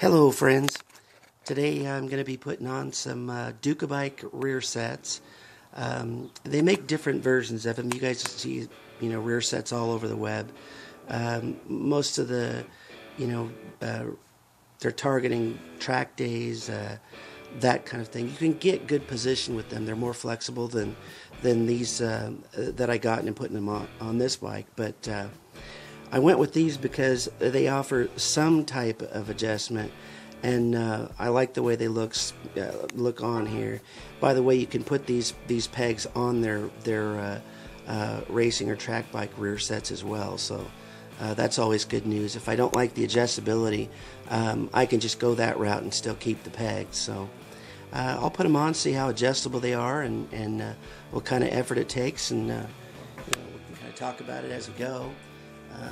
Hello friends, today I'm going to be putting on some Ducabike rear sets. They make different versions of them. You guys see, rear sets all over the web. Most of the, they're targeting track days, that kind of thing. You can get good position with them. They're more flexible than these that I got and putting them on this bike, but I went with these because they offer some type of adjustment, and I like the way they look on here. By the way, you can put these pegs on their racing or track bike rear sets as well, so that's always good news. If I don't like the adjustability, I can just go that route and still keep the pegs. So I'll put them on, see how adjustable they are, and what kind of effort it takes, and we can kind of talk about it as we go.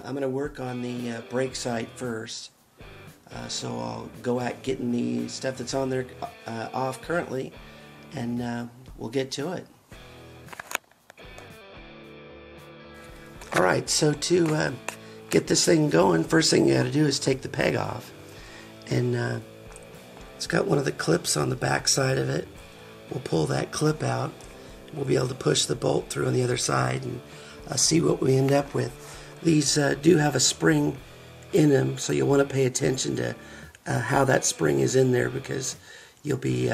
I'm going to work on the brake side first, so I'll go at getting the stuff that's on there off currently, and we'll get to it. Alright, so to get this thing going, first thing you got to do is take the peg off, and it's got one of the clips on the back side of it. We'll pull that clip out. We'll be able to push the bolt through on the other side and see what we end up with. These do have a spring in them, so you'll want to pay attention to how that spring is in there, because you'll be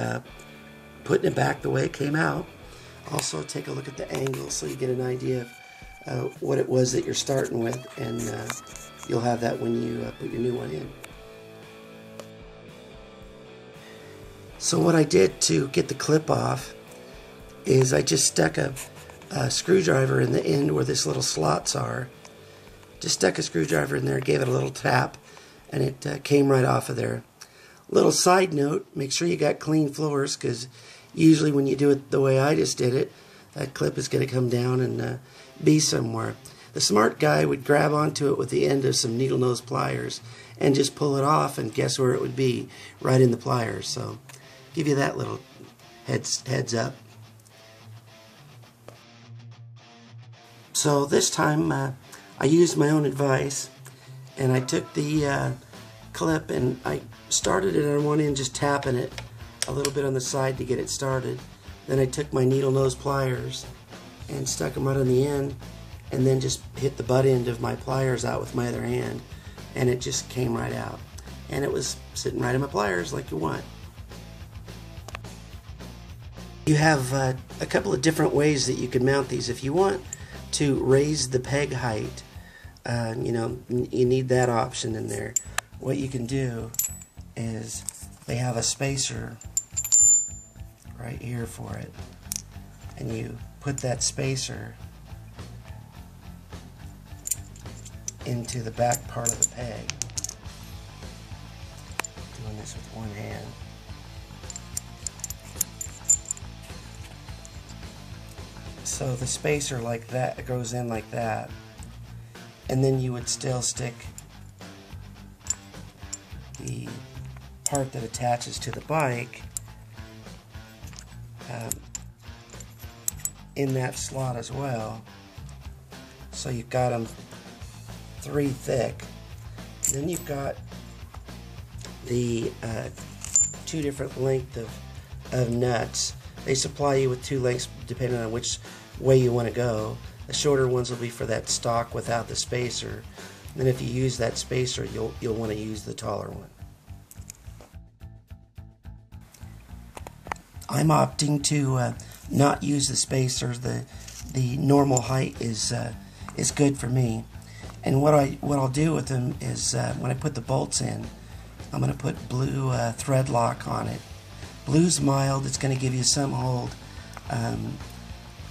putting it back the way it came out. Also, take a look at the angle so you get an idea of what it was that you're starting with, and you'll have that when you put your new one in. So what I did to get the clip off is I just stuck a screwdriver in the end where this little slots are. Just stuck a screwdriver in there, gave it a little tap, and it came right off of there. Little side note, make sure you got clean floors, because usually when you do it the way I just did it, that clip is going to come down and be somewhere. The smart guy would grab onto it with the end of some needle nose pliers and just pull it off, and guess where it would be? Right in the pliers. So give you that little heads up. So this time I used my own advice, and I took the clip and I started it on one end, just tapping it a little bit on the side to get it started. Then I took my needle nose pliers and stuck them right on the end, and then just hit the butt end of my pliers out with my other hand, and it just came right out. And it was sitting right in my pliers like you want. You have a couple of different ways that you can mount these. If you want to raise the peg height, you need that option in there. What you can do is they have a spacer right here for it, and you put that spacer into the back part of the peg. Doing this with one hand. So the spacer like that, it goes in like that, and then you would still stick the part that attaches to the bike in that slot as well. So you've got them 3 thick. Then you've got the 2 different lengths of nuts. They supply you with 2 lengths depending on which way you want to go. The shorter ones will be for that stock without the spacer. And then if you use that spacer, you'll want to use the taller one. I'm opting to not use the spacer. The normal height is good for me. And what I'll do with them is when I put the bolts in, I'm going to put blue thread lock on it. Blue's mild; it's going to give you some hold.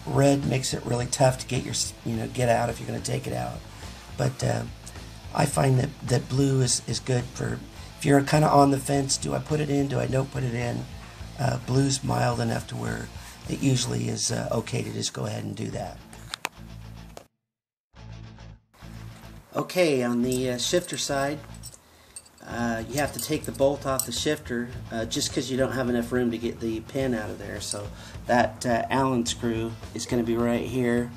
Red makes it really tough to get out if you're going to take it out. But I find that blue is good for if you're kind of on the fence. Do I put it in? Do I don't put it in? Blue's mild enough to where it usually is okay to just go ahead and do that. Okay, on the shifter side, you have to take the bolt off the shifter just because you don't have enough room to get the pin out of there. So that Allen screw is going to be right here.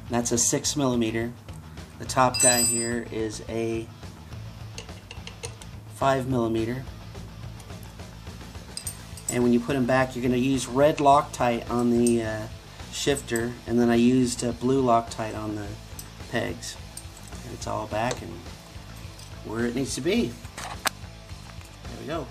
That's a 6mm. The top guy here is a 5mm. And when you put them back, you're going to use red Loctite on the shifter, and then I used blue Loctite on the pegs. And it's all back and where it needs to be. There we go.